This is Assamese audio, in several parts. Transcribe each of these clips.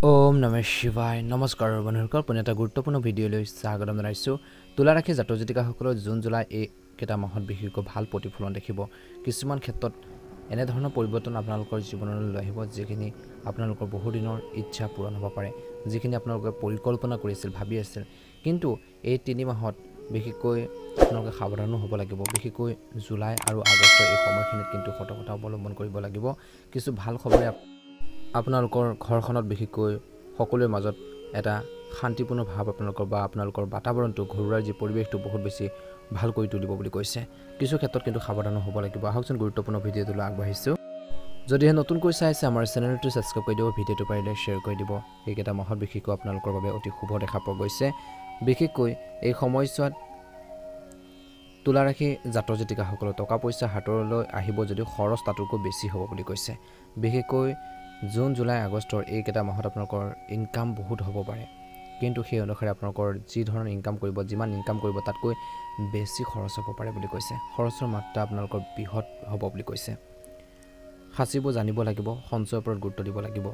ওম নমঃ শিৱায় নমস্কাৰ বন্ধুসকল পুনে এটা গুৰুত্বপূৰ্ণ ভিডিঅ'লৈ স্বাগতম জনাইছোঁ। তুলা ৰাশি জাতক জাতিকাসকলৰ জুন জুলাই এই কেইটা মাহত বিশেষকৈ ভাল প্ৰতিফলন দেখিব। কিছুমান ক্ষেত্ৰত এনেধৰণৰ পৰিৱৰ্তন আপোনালোকৰ জীৱনলৈ লৈ আহিব যিখিনি আপোনালোকৰ বহুদিনৰ ইচ্ছা পূৰণ হ'ব পাৰে, যিখিনি আপোনালোকে পৰিকল্পনা কৰিছিল ভাবি আছিল। কিন্তু এই 3 মাহত বিশেষকৈ আপোনালোকে সাৱধানো হ'ব লাগিব। বিশেষকৈ জুলাই আৰু আগষ্টৰ এই সময়খিনিত কিন্তু সতৰ্কতা অৱলম্বন কৰিব লাগিব। কিছু ভাল খবৰে আপোনালোকৰ ঘৰখনত বিশেষকৈ সকলোৰে মাজত এটা শান্তিপূৰ্ণ ভাৱ আপোনালোকৰ বাতাবৰণটো ঘৰুৱাৰ যি পৰিৱেশটো বহুত বেছি ভাল কৰি তুলিব বুলি কৈছে। কিছু ক্ষেত্ৰত কিন্তু সাৱধান হ'ব লাগিব। আহকচোন গুৰুত্বপূৰ্ণ ভিডিঅ'টোলৈ আগবাঢ়িছোঁ। যদিহে নতুনকৈ চাইছে আমাৰ চেনেলটো ছাবস্ক্ৰাইব কৰি দিব, ভিডিঅ'টো পাৰিলে শ্বেয়াৰ কৰি দিব। এইকেইটা মাহত বিশেষকৈ আপোনালোকৰ বাবে অতি শুভ দেখা পোৱা গৈছে। বিশেষকৈ এই সময়ছোৱাত তুলা ৰাশি জাতক জাতিকাসকলৰ টকা পইচা হাতলৈ আহিব যদিও খৰচ তাতোকৈ বেছি হ'ব বুলি কৈছে। বিশেষকৈ জুন জুলাই আগষ্টৰ এইকেইটা মাহত আপোনালোকৰ ইনকাম বহুত হ'ব পাৰে, কিন্তু সেই অনুসাৰে আপোনালোকৰ যি ধৰণৰ ইনকাম কৰিব, যিমান ইনকাম কৰিব তাতকৈ বেছি খৰচ হ'ব পাৰে বুলি কৈছে। খৰচৰ মাত্ৰা আপোনালোকৰ বৃহৎ হ'ব বুলি কৈছে। সাঁচিব জানিব লাগিব, সঞ্চয়ৰ ওপৰত গুৰুত্ব দিব লাগিব।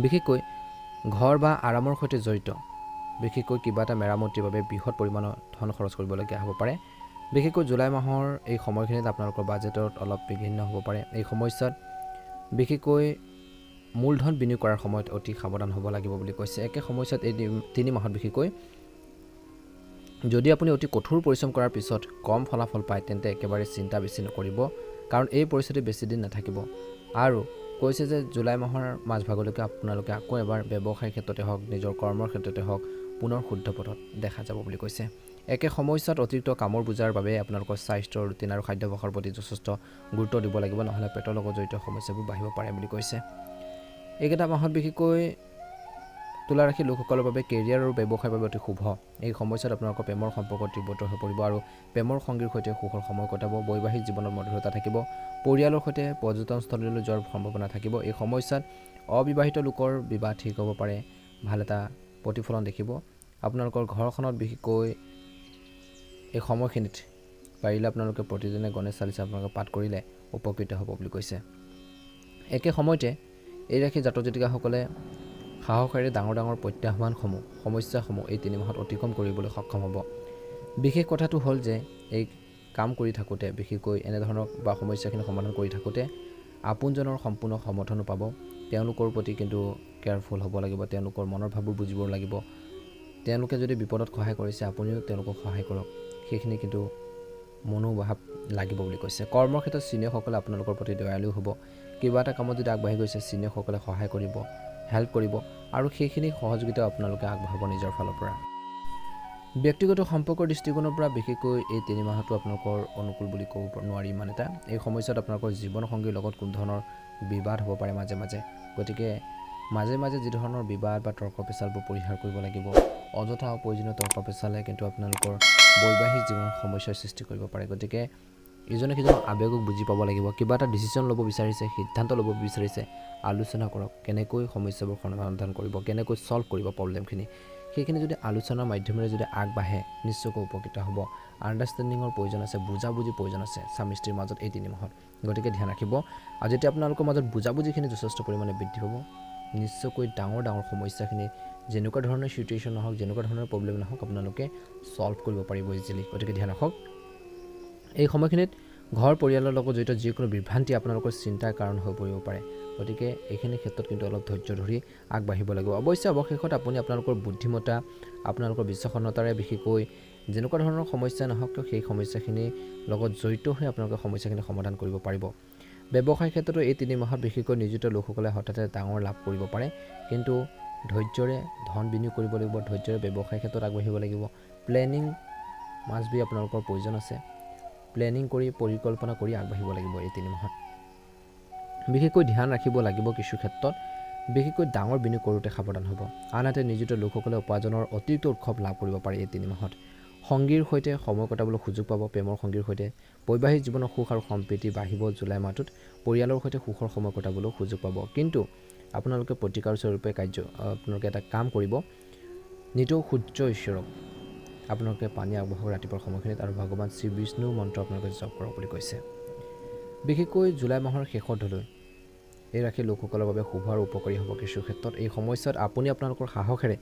বিশেষকৈ ঘৰ বা আৰামৰ সৈতে জড়িত বিশেষকৈ কিবা এটা মেৰামতিৰ বাবে বৃহৎ পৰিমাণৰ ধন খৰচ কৰিবলগীয়া হ'ব পাৰে। বিশেষকৈ জুলাই মাহৰ এই সময়খিনিত আপোনালোকৰ বাজেটত অলপ বিঘ্ন হ'ব পাৰে। এই সময়ছোৱাত বিশেষকৈ মূলধন বিনিয়োগ কৰাৰ সময়ত অতি সাৱধান হ'ব লাগিব বুলি কৈছে। একে সময়ছোৱাত এই 3 মাহত বিশেষকৈ যদি আপুনি অতি কঠোৰ পৰিশ্ৰম কৰাৰ পিছত কম ফলাফল পায় তেন্তে একেবাৰে চিন্তা বেছি নকৰিব, কাৰণ এই পৰিস্থিতি বেছি দিন নাথাকিব। আৰু কৈছে যে জুলাই মাহৰ মাজভাগলৈকে আপোনালোকে আকৌ এবাৰ ব্যৱসায়ৰ ক্ষেত্ৰতে হওক, নিজৰ কৰ্মৰ ক্ষেত্ৰতে হওক পুনৰ শুদ্ধ পথত দেখা যাব বুলি কৈছে। একে সময়ছোৱাত অতিৰিক্ত কামৰ বোজাৰ বাবে আপোনালোকৰ স্বাস্থ্য ৰুটিন আৰু খাদ্যাভ্যাসৰ প্ৰতি যথেষ্ট গুৰুত্ব দিব লাগিব, নহ'লে পেটৰ লগত জড়িত সমস্যাবোৰ বাঢ়িব পাৰে বুলি কৈছে। এইকেইটা মাহত বিশেষকৈ তুলা ৰাশি লোকসকলৰ বাবে কেৰিয়াৰ আৰু ব্যৱসায়ৰ বাবে অতি শুভ। এই সময়ছোৱাত আপোনালোকৰ প্ৰেমৰ সম্পৰ্ক তীব্ৰতৰ হৈ পৰিব আৰু প্ৰেমৰ সংগীৰ সৈতে সুখৰ সময় কটাব। বৈবাহিক জীৱনত মধুৰতা থাকিব। পৰিয়ালৰ সৈতে পৰ্যটনস্থলীলৈ যোৱাৰ সম্ভাৱনা থাকিব। এই সময়ছোৱাত অবিবাহিত লোকৰ বিবাহ ঠিক হ'ব পাৰে, ভাল এটা প্ৰতিফলন দেখিব। আপোনালোকৰ ঘৰখনত বিশেষকৈ এই সময়খিনিত পাৰিলে আপোনালোকে প্ৰতিদিনে গণেশ চালিচা আপোনালোকে পাঠ কৰিলে উপকৃত হ'ব বুলি কৈছে। একে সময়তে এই ৰাশি জাতক জাতিকাসকলে সাহসেৰে ডাঙৰ ডাঙৰ প্ৰত্যাহ্বানসমূহ, সমস্যাসমূহ এই 3 মাহত অতিক্ৰম কৰিবলৈ সক্ষম হ'ব। বিশেষ কথাটো হ'ল যে এই কাম কৰি থাকোঁতে বিশেষকৈ এনেধৰণৰ বা সমস্যাখিনি সমাধান কৰি থাকোঁতে আপোনজনৰ সম্পূৰ্ণ সমৰ্থনো পাব। তেওঁলোকৰ প্ৰতি কিন্তু কেয়াৰফুল হ'ব লাগিব, তেওঁলোকৰ মনৰ ভাৱবোৰ বুজিব লাগিব। তেওঁলোকে যদি বিপদত সহায় কৰিছে আপুনিও তেওঁলোকক সহায় কৰক, সেইখিনি কিন্তু মনোভাৱ লাগিব বুলি কৈছে। কৰ্মৰ ক্ষেত্ৰত চিনিয়ৰসকলে আপোনালোকৰ প্ৰতি দয়ালু হ'ব। কিবা এটা কামত যদি আগবাঢ়ি গৈছে চিনিয়ৰসকলে সহায় কৰিব, হেল্প কৰিব আৰু সেইখিনি সহযোগিতা আপোনালোকে আগবঢ়াব নিজৰ ফালৰ পৰা। ব্যক্তিগত সম্পৰ্কৰ দৃষ্টিকোণৰ পৰা বিশেষকৈ এই 3 মাহটো আপোনালোকৰ অনুকূল বুলি ক'ব নোৱাৰি ইমান এটা। এই সময়ছোৱাত আপোনালোকৰ জীৱনসংগীৰ লগত কোনো ধৰণৰ বিবাদ হ'ব পাৰে মাজে মাজে। গতিকে মাজে মাজে যি ধৰণৰ বিবাদ বা তৰ্ক পেচালবোৰ পৰিহাৰ কৰিব লাগিব। অযথা অপ্ৰয়োজনীয় তৰ্ক পেচালে কিন্তু আপোনালোকৰ বৈবাহিক জীৱনত সমস্যাৰ সৃষ্টি কৰিব পাৰে। গতিকে ইজনে সিজনৰ আৱেগক বুজি পাব লাগিব। কিবা এটা ডিচিশ্যন ল'ব বিচাৰিছে, সিদ্ধান্ত ল'ব বিচাৰিছে, আলোচনা কৰক কেনেকৈ সমস্যাবোৰ সমাধান কৰিব, কেনেকৈ ছল্ভ কৰিব প্ৰব্লেমখিনি। সেইখিনি যদি আলোচনাৰ মাধ্যমেৰে যদি আগবাঢ়ে নিশ্চয়কৈ উপকৃত হ'ব। আণ্ডাৰষ্টেণ্ডিঙৰ প্ৰয়োজন আছে, বুজাবুজিৰ প্ৰয়োজন আছে স্বামী স্ত্ৰীৰ মাজত এই 3 মাহত। গতিকে ধ্যান ৰাখিব। আৰু যেতিয়া আপোনালোকৰ মাজত বুজাবুজিখিনি যথেষ্ট পৰিমাণে বৃদ্ধি পাব, নিশ্চয়কৈ ডাঙৰ ডাঙৰ সমস্যাখিনি যেনেকুৱা ধৰণৰ চিটুৱেশ্যন নহওক, যেনেকুৱা ধৰণৰ প্ৰব্লেম নহওক আপোনালোকে ছল্ভ কৰিব পাৰিব ইজিলি। গতিকে ধ্যান ৰাখক। এই সময়খিনিত ঘৰ পৰিয়ালৰ লগত জড়িত যিকোনো বিভ্ৰান্তি আপোনালোকৰ চিন্তাৰ কাৰণ হৈ পৰিব পাৰে। গতিকে এইখিনি ক্ষেত্ৰত কিন্তু অলপ ধৈৰ্য ধৰি আগবাঢ়িব লাগিব। অৱশ্যে অৱশেষত আপুনি আপোনালোকৰ বুদ্ধিমত্তা, আপোনালোকৰ বিচক্ষণতাৰে বিশেষকৈ যেনেকুৱা ধৰণৰ সমস্যা নহওক কিয় সেই সমস্যাখিনিৰ লগত জড়িত হৈ আপোনালোকে সমস্যাখিনি সমাধান কৰিব পাৰিব। ব্যৱসায়ৰ ক্ষেত্ৰতো এই 3 মাহত বিশেষকৈ নিয়োজিত লোকসকলে হঠাতে ডাঙৰ লাভ কৰিব পাৰে, কিন্তু ধৈৰ্যৰে ধন বিনিয়োগ কৰিব লাগিব, ধৈৰ্যৰে ব্যৱসায়ৰ ক্ষেত্ৰত আগবাঢ়িব লাগিব। প্লেনিং মাষ্ট বি আপোনালোকৰ প্ৰয়োজন আছে। প্লেনিং কৰি পৰিকল্পনা কৰি আগবাঢ়িব লাগিব এই 3 মাহত। বিশেষকৈ ধ্যান ৰাখিব লাগিব কিছু ক্ষেত্ৰত, বিশেষকৈ ডাঙৰ বিনিয়োগ কৰোঁতে সাৱধান হ'ব। আনহাতে নিয়োজিত লোকসকলে উপাৰ্জনৰ অতিৰিক্ত উৎসৱ লাভ কৰিব পাৰে এই 3 মাহত। সংগীৰ সৈতে সময় কটাবলৈ সুযোগ পাব। প্ৰেমৰ সংগীৰ সৈতে বৈবাহিক জীৱনৰ সুখ আৰু সম্প্ৰীতি বাঢ়িব। জুলাই মাহটোত পৰিয়ালৰ সৈতে সুখৰ সময় কটাবলৈ সুযোগ পাব। কিন্তু আপোনালোকে প্ৰতিকাৰ স্বৰূপে আপোনালোকে এটা কাম কৰিব, নিতৌ সূৰ্য ঈশ্বৰক আপোনালোকে পানী আগবঢ়াওক ৰাতিপুৱাৰ সময়খিনিত, আৰু ভগৱান শ্ৰী বিষ্ণুৰ মন্ত্ৰ আপোনালোকে জপ কৰক বুলি কৈছে। বিশেষকৈ জুলাই মাহৰ শেষলৈ এই ৰাশিৰ লোকসকলৰ বাবে শুভ আৰু উপকাৰী হ'ব কিছু ক্ষেত্ৰত। এই সময়ছোৱাত আপুনি আপোনালোকৰ সাহসেৰে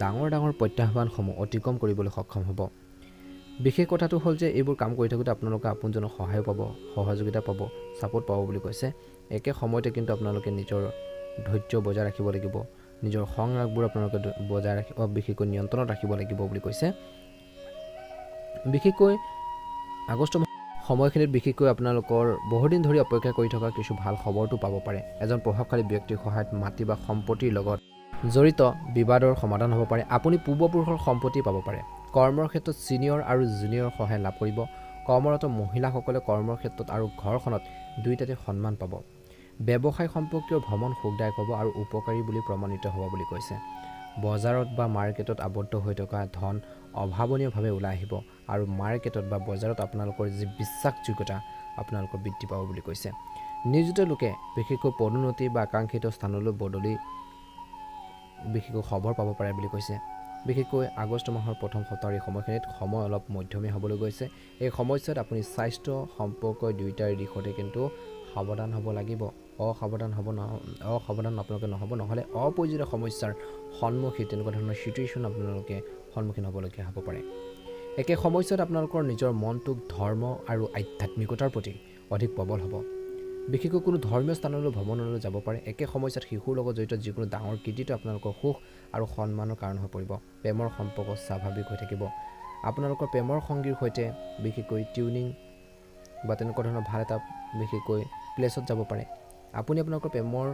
ডাঙৰ ডাঙৰ প্ৰত্যাহ্বানসমূহ অতিক্ৰম কৰিবলৈ সক্ষম হ'ব। বিশেষ কথাটো হ'ল যে এইবোৰ কাম কৰি থাকোঁতে আপোনালোকে আপোনজনৰ সহায় পাব, সহযোগিতা পাব, ছাপোৰ্ট পাব বুলি কৈছে। একে সময়তে কিন্তু আপোনালোকে নিজৰ ধৈৰ্য বজাই ৰাখিব লাগিব, নিজৰ খং ৰাগবোৰ আপোনালোকে বজাই ৰাখিব, বিশেষকৈ নিয়ন্ত্ৰণত ৰাখিব লাগিব বুলি কৈছে। বিশেষকৈ আগষ্ট সময়খিনিত বিশেষকৈ আপোনালোকৰ বহুদিন ধৰি অপেক্ষা কৰি থকা কিছু ভাল খবৰটো পাব পাৰে। এজন প্ৰভাৱশালী ব্যক্তিৰ সহায়ত মাটি বা সম্পত্তিৰ লগত জড়িত বিবাদৰ সমাধান হ'ব পাৰে। আপুনি পূৰ্বপুৰুষৰ সম্পত্তি পাব পাৰে। কৰ্মৰ ক্ষেত্ৰত ছিনিয়ৰ আৰু জুনিয়ৰৰ সহায় লাভ কৰিব। কৰ্মৰত মহিলাসকলে কৰ্মৰ ক্ষেত্ৰত আৰু ঘৰখনত দুয়োটাতে সন্মান পাব। ব্যৱসায় সম্পৰ্কীয় ভ্ৰমণ সুখদায়ক হ'ব আৰু উপকাৰী বুলি প্ৰমাণিত হ'ব বুলি কৈছে। বজাৰত বা মাৰ্কেটত আবদ্ধ হৈ থকা ধন অভাৱনীয়ভাৱে ওলাই আহিব আৰু মাৰ্কেটত বা বজাৰত আপোনালোকৰ যি বিশ্বাসযোগ্যতা আপোনালোকৰ বৃদ্ধি পাব বুলি কৈছে। নিয়োজিত লোকে বিশেষকৈ পদোন্নতি বা আকাংক্ষিত স্থানলৈ বদলি বিশেষকৈ খবৰ পাব পাৰে বুলি কৈছে। বিশেষকৈ আগষ্ট মাহৰ প্ৰথম সপ্তাহৰ এই সময়খিনিত সময় অলপ মধ্যমীয়া হ'বলৈ গৈছে। এই সময়ছোৱাত আপুনি স্বাস্থ্য সম্পৰ্ক দুয়োটাৰ দিশতে কিন্তু সাৱধান হ'ব লাগিব। অসাৱধান আপোনালোকে নহ'ব, নহ'লে অপ্ৰয়োজনীয় সমস্যাৰ সন্মুখীন তেনেকুৱা ধৰণৰ চিটুৱেশ্যন আপোনালোকে সন্মুখীন হ'বলগীয়া হ'ব পাৰে। একে সময়ছোৱাত আপোনালোকৰ নিজৰ মনটোক ধৰ্ম আৰু আধ্যাত্মিকতাৰ প্ৰতি অধিক প্ৰবল হ'ব। বিশেষকৈ কোনো ধৰ্মীয় স্থানলৈ ভ্ৰমণলৈ যাব পাৰে। একে সময়ছোৱাত শিশুৰ লগত জড়িত যিকোনো ডাঙৰ কৃতিত্ব আপোনালোকৰ সুখ আৰু সন্মানৰ কাৰণ হৈ পৰিব। প্ৰেমৰ সম্পৰ্ক স্বাভাৱিক হৈ থাকিব। আপোনালোকৰ প্ৰেমৰ সংগীৰ সৈতে বিশেষকৈ টিউনিং বা তেনেকুৱা ধৰণৰ ভাল এটা বিশেষকৈ প্লেছত যাব পাৰে। আপুনি আপোনালোকৰ প্ৰেমৰ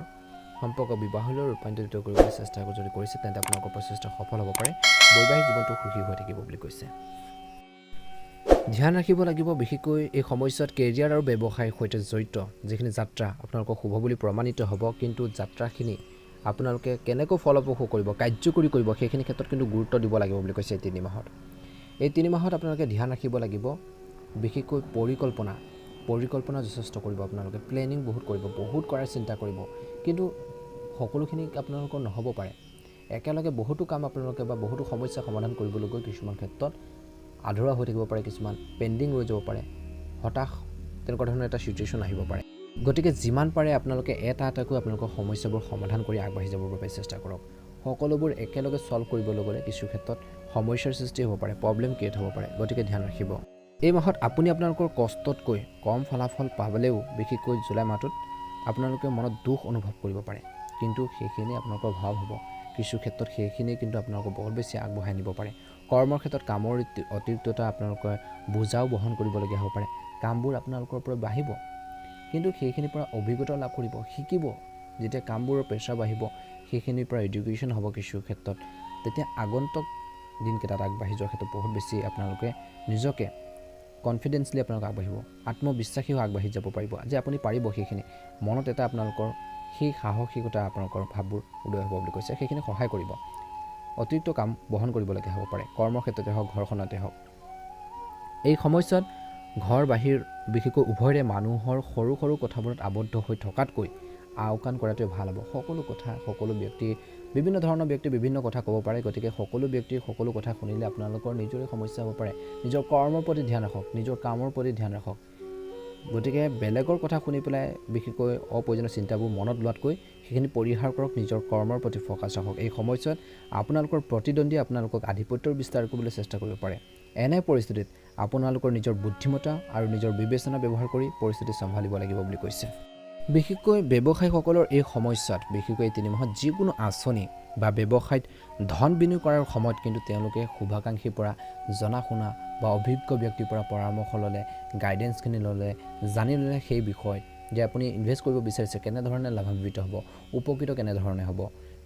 সম্পৰ্ক বিবাহলৈ ৰূপান্তৰিত কৰিবলৈ চেষ্টা যদি কৰিছে তেন্তে আপোনালোকৰ প্ৰচেষ্টা সফল হ'ব পাৰে। বৈবাহিক জীৱনটো সুখী হৈ থাকিব বুলি কৈছে। ধ্যান ৰাখিব লাগিব বিশেষকৈ এই সময়ছোৱাত কেৰিয়াৰ আৰু ব্যৱসায়ৰ সৈতে জড়িত যিখিনি যাত্ৰা আপোনালোকৰ শুভ বুলি প্ৰমাণিত হ'ব, কিন্তু যাত্ৰাখিনি আপোনালোকে কেনেকৈ ফলপ্ৰসূ কৰিব, কাৰ্যকৰী কৰিব, সেইখিনি ক্ষেত্ৰত কিন্তু গুৰুত্ব দিব লাগিব বুলি কৈছে। এই 3 মাহত আপোনালোকে ধ্যান ৰাখিব লাগিব বিশেষকৈ পৰিকল্পনা যথেষ্ট কৰিব। আপোনালোকে প্লেনিং বহুত কৰিব, বহুত কৰাৰ চিন্তা কৰিব, কিন্তু সকলোখিনি আপোনালোকৰ নহ'ব পাৰে। একেলগে বহুতো কাম আপোনালোকে বা বহুতো সমস্যা সমাধান কৰিবলৈ গৈ কিছুমান ক্ষেত্ৰত আধৰুৱা হৈ থাকিব পাৰে, কিছুমান পেণ্ডিং ৰৈ যাব পাৰে, হতাশ তেনেকুৱা ধৰণৰ এটা চিটুৱেশ্যন আহিব পাৰে। গতিকে যিমান পাৰে আপোনালোকে এটা এটাকৈ আপোনালোকৰ সমস্যাবোৰ সমাধান কৰি আগবাঢ়ি যাবৰ বাবে চেষ্টা কৰক। সকলোবোৰ একেলগে ছল্ভ কৰিবলৈ গ'লে কিছু ক্ষেত্ৰত সমস্যাৰ সৃষ্টি হ'ব পাৰে, প্ৰব্লেম ক্ৰিয়েট হ'ব পাৰে। গতিকে ধ্যান ৰাখিব। এই মাহত আপুনি আপোনালোকৰ কষ্টতকৈ কম ফলাফল পাবলৈও বিশেষকৈ জুলাই মাহটোত আপোনালোকে মনত দুখ অনুভৱ কৰিব পাৰে, কিন্তু সেইখিনি আপোনালোকৰ ভাৱ হ'ব। কিছু ক্ষেত্ৰত সেইখিনি কিন্তু আপোনালোকক বহুত বেছি আগবঢ়াই নিব পাৰে। কৰ্মৰ ক্ষেত্ৰত কামৰ অতিৰিক্ততা আপোনালোকে বোজাও বহন কৰিবলগীয়া হ'ব পাৰে। কামবোৰ আপোনালোকৰ পৰা বাঢ়িব, কিন্তু সেইখিনিৰ পৰা অভিজ্ঞতা লাভ কৰিব, শিকিব। যেতিয়া কামবোৰৰ প্ৰেছাৰ বাঢ়িব, সেইখিনিৰ পৰা এডুকেশ্যন হ'ব কিছু ক্ষেত্ৰত, তেতিয়া আগন্তুক দিনকেইটাত আগবাঢ়ি যোৱাৰ ক্ষেত্ৰত বহুত বেছি আপোনালোকে নিজকে কনফিডেন্সলি আপোনালোকে আগবাঢ়িব, আত্মবিশ্বাসী হৈ আগবাঢ়ি যাব পাৰিব যে আপুনি পাৰিব। সেইখিনি মনত এটা আপোনালোকৰ সেই সাহসিকতা আপোনালোকৰ ভাৱবোৰ উদয় হ'ব বুলি কৈছে। সেইখিনি সহায় কৰিব। অতিৰিক্ত কাম বহন কৰিবলগীয়া হ'ব পাৰে, কৰ্মৰ ক্ষেত্ৰতে হওক, ঘৰখনতে হওক। এই সময়ছোৱাত ঘৰ বাহিৰ বিশেষকৈ উভয়ৰে মানুহৰ সৰু সৰু কথাবোৰত আবদ্ধ হৈ থকাতকৈ আওকাণ কৰাটোৱে ভাল হ'ব। সকলো ব্যক্তি বিভিন্ন ধৰণৰ ব্যক্তি বিভিন্ন কথা ক'ব পাৰে। গতিকে সকলো ব্যক্তিৰ সকলো কথা শুনিলে আপোনালোকৰ নিজৰে সমস্যা হ'ব পাৰে। নিজৰ কৰ্মৰ প্ৰতি ধ্যান ৰাখক, নিজৰ কামৰ প্ৰতি ধ্যান ৰাখক। গতিকে বেলেগৰ কথা শুনি পেলাই বিশেষকৈ অপ্ৰয়োজনীয় চিন্তাবোৰ মনত লোৱাতকৈ সেইখিনি পৰিহাৰ কৰক, নিজৰ কৰ্মৰ প্ৰতি ফ'কাছ ৰাখক। এই সময়ছোৱাত আপোনালোকৰ প্ৰতিদ্বন্দ্বীয়ে আপোনালোকক আধিপত্যৰ বিস্তাৰ কৰিবলৈ চেষ্টা কৰিব পাৰে। এনে পৰিস্থিতিত আপোনালোকৰ নিজৰ বুদ্ধিমত্তা আৰু নিজৰ বিবেচনা ব্যৱহাৰ কৰি পৰিস্থিতি চম্ভালিব লাগিব বুলি কৈছে। বিশেষকৈ ব্যৱসায়ীসকলৰ এই সময়ছোৱাত বিশেষকৈ এই 3 মাহত যিকোনো আঁচনি বা ব্যৱসায়ত ধন বিনিয়োগ কৰাৰ সময়ত কিন্তু তেওঁলোকে শুভাকাংক্ষীৰ পৰা জনা শুনা বা অভিজ্ঞ ব্যক্তিৰ পৰা পৰামৰ্শ ল'লে, গাইডেঞ্চখিনি ল'লে, জানি ল'লে সেই বিষয়ত যে আপুনি ইনভেষ্ট কৰিব বিচাৰিছে কেনেধৰণে লাভান্বিত হ'ব, উপকৃত কেনেধৰণে হ'ব,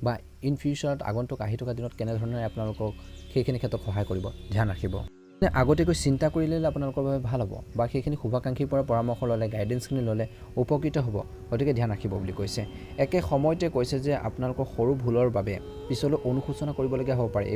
বা ইন ফিউচাৰত আগন্তুক আহি থকা দিনত কেনেধৰণে আপোনালোকক সেইখিনি ক্ষেত্ৰত সহায় কৰিব। ধ্যান ৰাখিব। আগতীয়াকৈ চিন্তা কৰি ল'লে আপোনালোকৰ বাবে ভাল হ'ব, বা সেইখিনি শুভাকাংক্ষীৰ পৰা পৰামৰ্শ ল'লে, গাইডেঞ্চখিনি ল'লে উপকৃত হ'ব। গতিকে ধ্যান ৰাখিব বুলি কৈছে। একে সময়তে কৈছে যে আপোনালোকৰ সৰু ভুলৰ বাবে পিছলৈ অনুশোচনা কৰিবলগীয়া হ'ব পাৰে।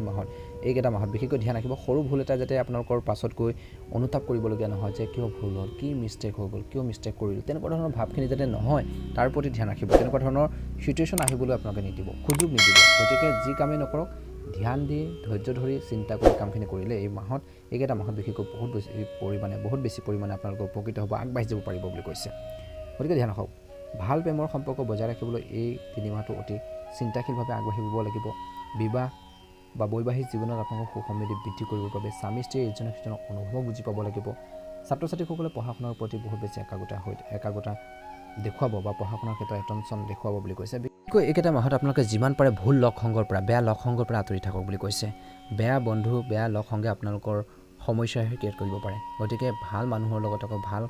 এইকেইটা মাহত বিশেষকৈ ধ্যান ৰাখিব। সৰু ভুল এটা যাতে আপোনালোকৰ পাছত গৈ অনুতাপ কৰিবলগীয়া নহয় যে কিয় ভুল হ'ল, কি মিষ্টেক হৈ গ'ল, কিয় মিষ্টেক কৰিলোঁ, তেনেকুৱা ধৰণৰ ভাৱখিনি যাতে নহয় তাৰ প্ৰতি ধ্যান ৰাখিব। তেনেকুৱা ধৰণৰ চিটুৱেশ্যন আহিবলৈ আপোনালোকে নিদিব, সুযোগ নিদিব। গতিকে যি কামেই নকৰক ধ্যান দি ধৈৰ্য ধৰি চিন্তা কৰি কামখিনি কৰিলে এইকেইটা মাহত বিশেষকৈ বহুত বেছি পৰিমাণে আপোনালোকৰ উপকৃত হ'ব, আগবাঢ়ি যাব পাৰিব বুলি কৈছে। গতিকে ধ্যান ৰাখক। ভাল প্ৰেমৰ সম্পৰ্ক বজাই ৰাখিবলৈ এই 3 মাহটো অতি চিন্তাশীলভাৱে আগবাঢ়িব লাগিব। বিবাহ বা বৈবাহিক জীৱনত আপোনালোকৰ সুখ সমৃদ্ধি বৃদ্ধি কৰিবৰ বাবে স্বামী স্ত্ৰীয়ে ইজনে সিজনৰ অনুভৱ বুজি পাব লাগিব। ছাত্ৰ ছাত্ৰীসকলে পঢ়া শুনাৰ প্ৰতি বহুত বেছি একাগ্ৰতা দেখুৱাব বা পঢ়া শুনাৰ ক্ষেত্ৰত এটেনশ্যন দেখুৱাব বুলি কৈছে। বিশেষকৈ এইকেইটা মাহত আপোনালোকে যিমান পাৰে ভুল লগ সংগৰ পৰা বেয়া লগ সংগৰ পৰা আঁতৰি থাকক বুলি কৈছে। বেয়া বন্ধু বেয়া লগ সংগে আপোনালোকৰ সমস্যাহে ক্ৰিয়েট কৰিব পাৰে। গতিকে ভাল মানুহৰ লগত আকৌ ভাল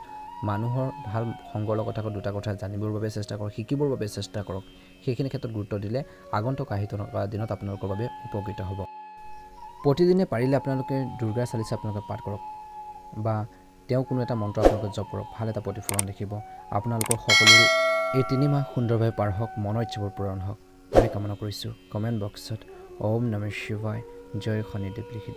সংগৰ লগত আকৌ দুটা কথা জানিবৰ বাবে চেষ্টা কৰক, শিকিবৰ বাবে চেষ্টা কৰক। সেইখিনি ক্ষেত্ৰত গুৰুত্ব দিলে আগন্তুক আহি থকা দিনত আপোনালোকৰ বাবে উপকৃত হ'ব। প্ৰতিদিনে পাৰিলে আপোনালোকে দুৰ্গা চালিচা আপোনালোকে পাঠ কৰক বা তেওঁ কোনো এটা মন্ত্ৰ আপোনালোকে জপ কৰক, ভাল এটা প্ৰতিফলন দেখিব। আপোনালোকৰ সকলোৰে এই 3 মাহ সুন্দৰভাৱে পাৰ হওক, মনৰ ইচ্ছাবোৰ পূৰণ হওক, আমি কামনা কৰিছোঁ। কমেণ্ট বক্সত ওম নমঃ শিৱায় জয় শনিদেৱ লিখি